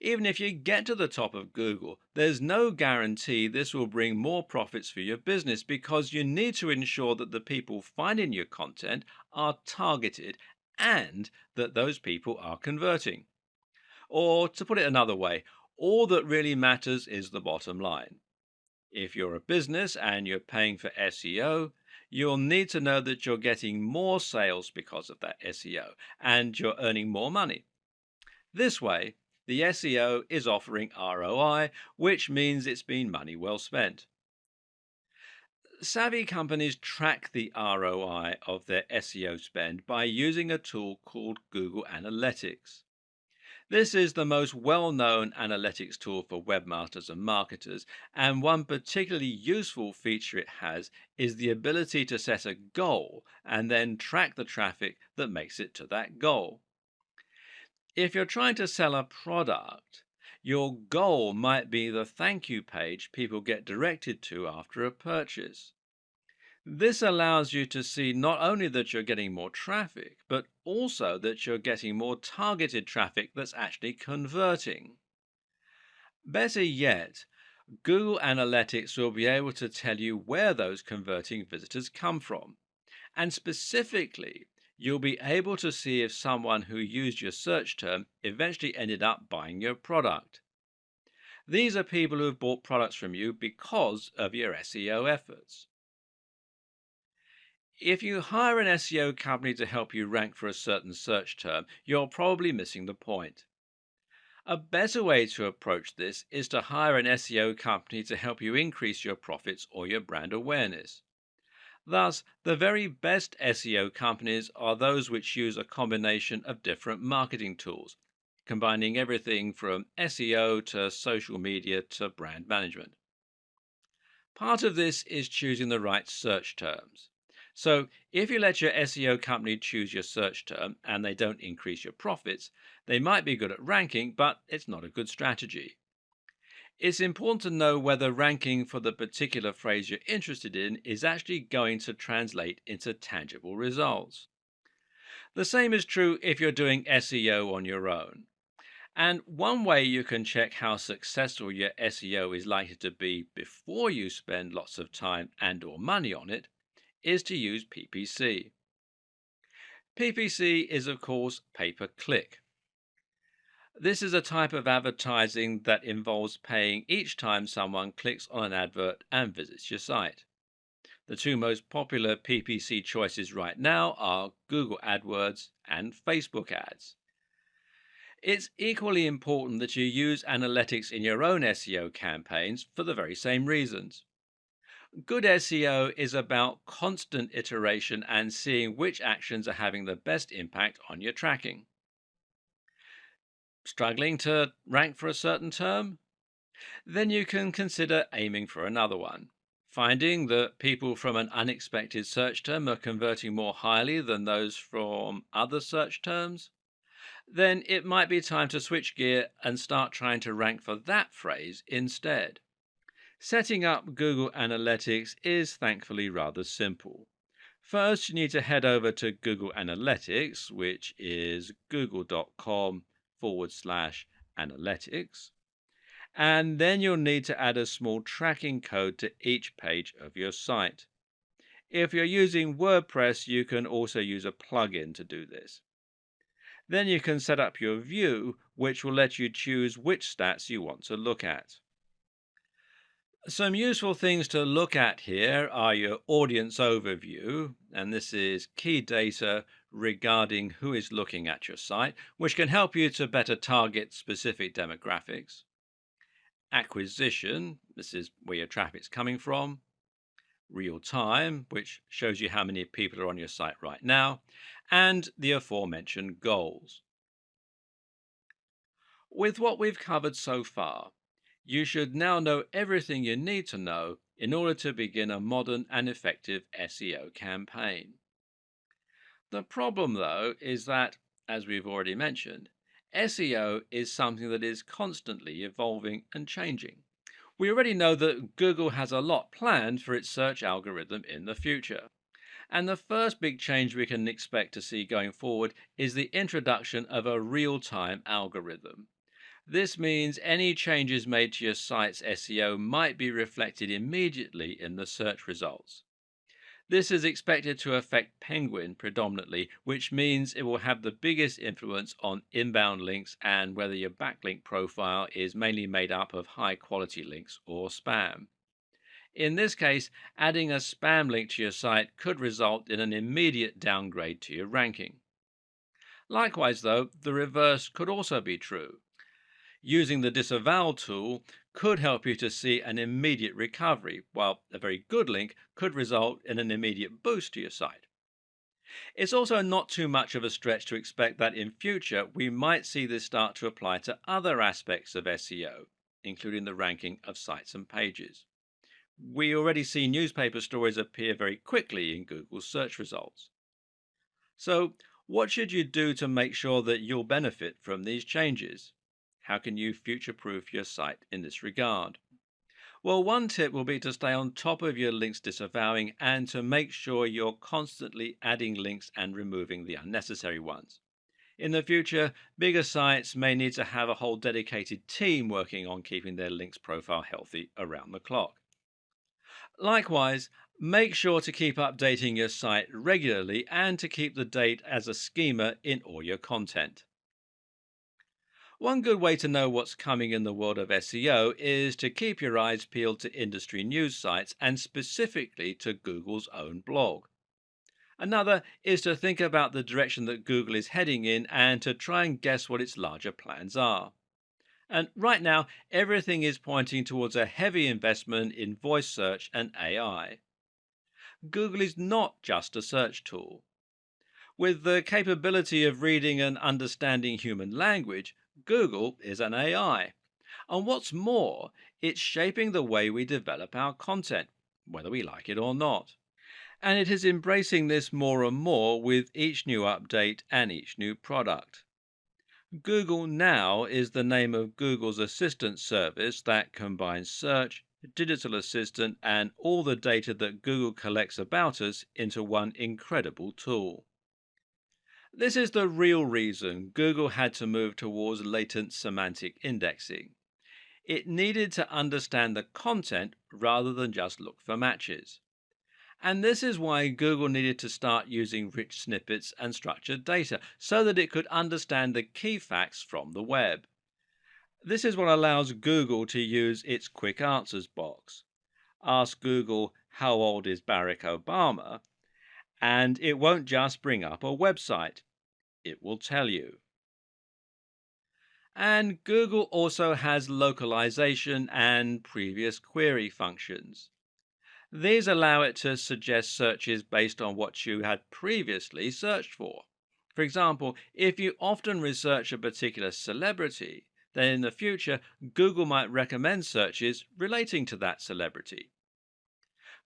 Even if you get to the top of Google, there's no guarantee this will bring more profits for your business because you need to ensure that the people finding your content are targeted and that those people are converting. Or to put it another way, all that really matters is the bottom line. If you're a business and you're paying for SEO, you'll need to know that you're getting more sales because of that SEO and you're earning more money. This way, the SEO is offering ROI, which means it's been money well spent. Savvy companies track the ROI of their SEO spend by using a tool called Google Analytics. This is the most well known analytics tool for webmasters and marketers, and one particularly useful feature it has is the ability to set a goal and then track the traffic that makes it to that goal. If you're trying to sell a product, your goal might be the thank you page people get directed to after a purchase. This allows you to see not only that you're getting more traffic, but also that you're getting more targeted traffic that's actually converting. Better yet, Google Analytics will be able to tell you where those converting visitors come from. And specifically, you'll be able to see if someone who used your search term eventually ended up buying your product. These are people who have bought products from you because of your SEO efforts. If you hire an SEO company to help you rank for a certain search term, you're probably missing the point. A better way to approach this is to hire an SEO company to help you increase your profits or your brand awareness. Thus, the very best SEO companies are those which use a combination of different marketing tools, combining everything from SEO to social media to brand management. Part of this is choosing the right search terms. So, if you let your SEO company choose your search term and they don't increase your profits, they might be good at ranking, but it's not a good strategy. It's important to know whether ranking for the particular phrase you're interested in is actually going to translate into tangible results. The same is true if you're doing SEO on your own. And one way you can check how successful your SEO is likely to be before you spend lots of time and or money on it is to use PPC. PPC is of course pay-per-click. This is a type of advertising that involves paying each time someone clicks on an advert and visits your site. The two most popular PPC choices right now are Google AdWords and Facebook ads. It's equally important that you use analytics in your own SEO campaigns for the very same reasons. Good SEO is about constant iteration and seeing which actions are having the best impact on your tracking. Struggling to rank for a certain term? Then you can consider aiming for another one. Finding that people from an unexpected search term are converting more highly than those from other search terms? Then it might be time to switch gear and start trying to rank for that phrase instead. Setting up Google Analytics is thankfully rather simple. First, you need to head over to Google Analytics, which is google.com/analytics. And then you'll need to add a small tracking code to each page of your site. If you're using WordPress, you can also use a plugin to do this. Then you can set up your view, which will let you choose which stats you want to look at. Some useful things to look at here are your audience overview, and this is key data regarding who is looking at your site, which can help you to better target specific demographics. acquisition, this is where your traffic's coming from, real time, which shows you how many people are on your site right now, and the aforementioned goals. With what we've covered so far, you should now know everything you need to know in order to begin a modern and effective SEO campaign. The problem, though, is that, as we've already mentioned, SEO is something that is constantly evolving and changing. We already know that Google has a lot planned for its search algorithm in the future. And the first big change we can expect to see going forward is the introduction of a real time algorithm. This means any changes made to your site's SEO might be reflected immediately in the search results. This is expected to affect Penguin predominantly, which means it will have the biggest influence on inbound links and whether your backlink profile is mainly made up of high quality links or spam. In this case, adding a spam link to your site could result in an immediate downgrade to your ranking. Likewise, though, the reverse could also be true. Using the disavow tool could help you to see an immediate recovery, while a very good link could result in an immediate boost to your site. It's also not too much of a stretch to expect that in future we might see this start to apply to other aspects of SEO, including the ranking of sites and pages. We already see newspaper stories appear very quickly in Google's search results. So, what should you do to make sure that you'll benefit from these changes? How can you future proof your site in this regard? Well, one tip will be to stay on top of your links disavowing and to make sure you're constantly adding links and removing the unnecessary ones. In the future, bigger sites may need to have a whole dedicated team working on keeping their links profile healthy around the clock. Likewise, make sure to keep updating your site regularly and to keep the date as a schema in all your content. One good way to know what's coming in the world of SEO is to keep your eyes peeled to industry news sites and specifically to Google's own blog. Another is to think about the direction that Google is heading in and to try and guess what its larger plans are. And right now, everything is pointing towards a heavy investment in voice search and AI. Google is not just a search tool. With the capability of reading and understanding human language, Google is an AI. And what's more, it's shaping the way we develop our content, whether we like it or not. And it is embracing this more and more with each new update and each new product. Google Now is the name of Google's assistant service that combines search, digital assistant, and all the data that Google collects about us into one incredible tool. This is the real reason Google had to move towards latent semantic indexing. It needed to understand the content rather than just look for matches. And this is why Google needed to start using rich snippets and structured data so that it could understand the key facts from the web. This is what allows Google to use its quick answers box. Ask Google, how old is Barack Obama? And it won't just bring up a website, it will tell you. And Google also has localization and previous query functions. These allow it to suggest searches based on what you had previously searched for. For example, if you often research a particular celebrity, then in the future, Google might recommend searches relating to that celebrity.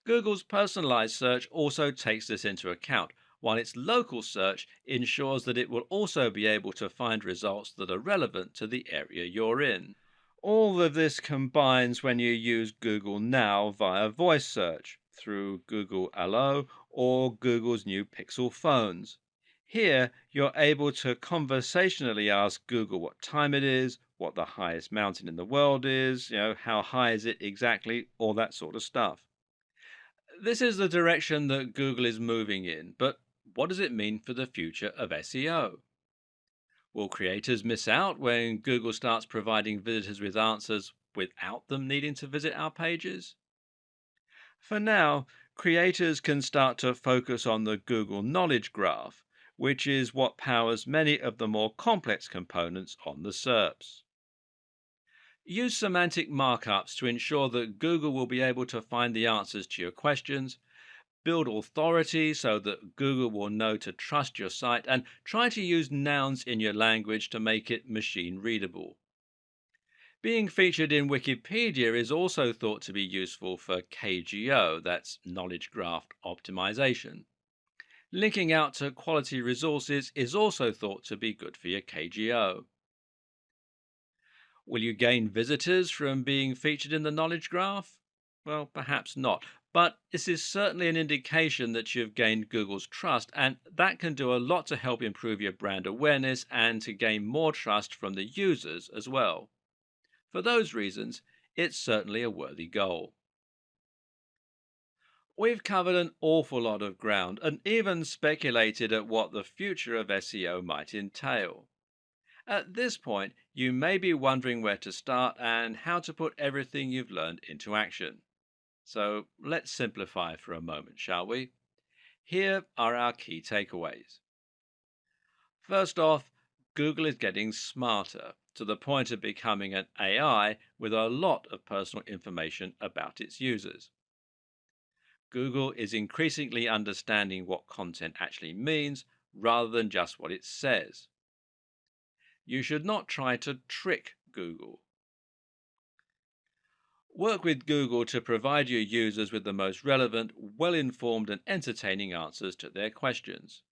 Google's personalized search also takes this into account, while its local search ensures that it will also be able to find results that are relevant to the area you're in. All of this combines when you use Google Now via voice search through Google Allo or Google's new Pixel phones. Here, you're able to conversationally ask Google what time it is, what the highest mountain in the world is, how high is it exactly, all that sort of stuff. This is the direction that Google is moving in, but what does it mean for the future of SEO? Will creators miss out when Google starts providing visitors with answers without them needing to visit our pages? For now, creators can start to focus on the Google Knowledge Graph, which is what powers many of the more complex components on the SERPs. Use semantic markups to ensure that Google will be able to find the answers to your questions. Build authority so that Google will know to trust your site, and try to use nouns in your language to make it machine readable. Being featured in Wikipedia is also thought to be useful for KGO, that's knowledge graph optimization. Linking out to quality resources is also thought to be good for your KGO. Will you gain visitors from being featured in the knowledge graph? Well, perhaps not, but this is certainly an indication that you've gained Google's trust, and that can do a lot to help improve your brand awareness and to gain more trust from the users as well. For those reasons, it's certainly a worthy goal. We've covered an awful lot of ground and even speculated at what the future of SEO might entail. At this point, you may be wondering where to start and how to put everything you've learned into action. So let's simplify for a moment, shall we? Here are our key takeaways. First off, Google is getting smarter to the point of becoming an AI with a lot of personal information about its users. Google is increasingly understanding what content actually means rather than just what it says. You should not try to trick Google. Work with Google to provide your users with the most relevant, well informed, and entertaining answers to their questions.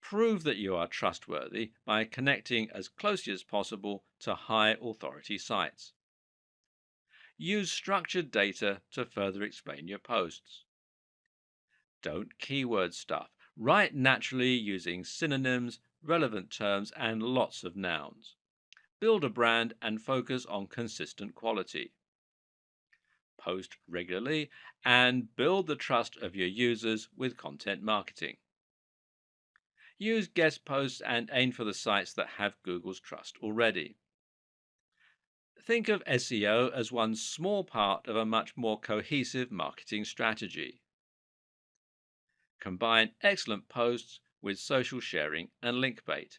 Prove that you are trustworthy by connecting as closely as possible to high authority sites. Use structured data to further explain your posts. Don't keyword stuff. Write naturally using synonyms, relevant terms, and lots of nouns. Build a brand and focus on consistent quality. Post regularly and build the trust of your users with content marketing. Use guest posts and aim for the sites that have Google's trust already. Think of SEO as one small part of a much more cohesive marketing strategy. Combine excellent posts with social sharing and link bait.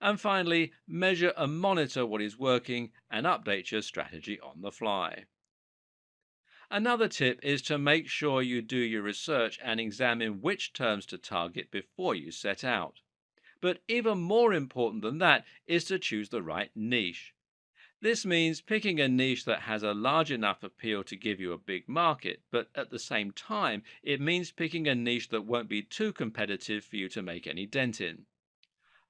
And finally, measure and monitor what is working and update your strategy on the fly. Another tip is to make sure you do your research and examine which terms to target before you set out. But even more important than that is to choose the right niche. This means picking a niche that has a large enough appeal to give you a big market, but at the same time, it means picking a niche that won't be too competitive for you to make any dent in.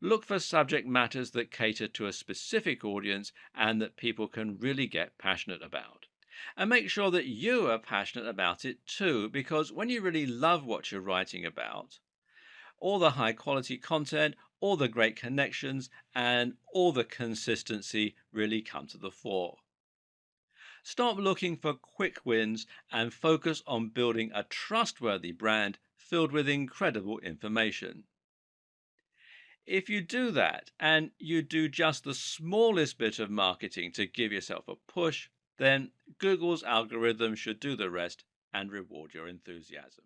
Look for subject matters that cater to a specific audience and that people can really get passionate about. And make sure that you are passionate about it too, because when you really love what you're writing about, all the high quality content, all the great connections, and all the consistency really come to the fore. Stop looking for quick wins and focus on building a trustworthy brand filled with incredible information. If you do that and you do just the smallest bit of marketing to give yourself a push, then Google's algorithm should do the rest and reward your enthusiasm.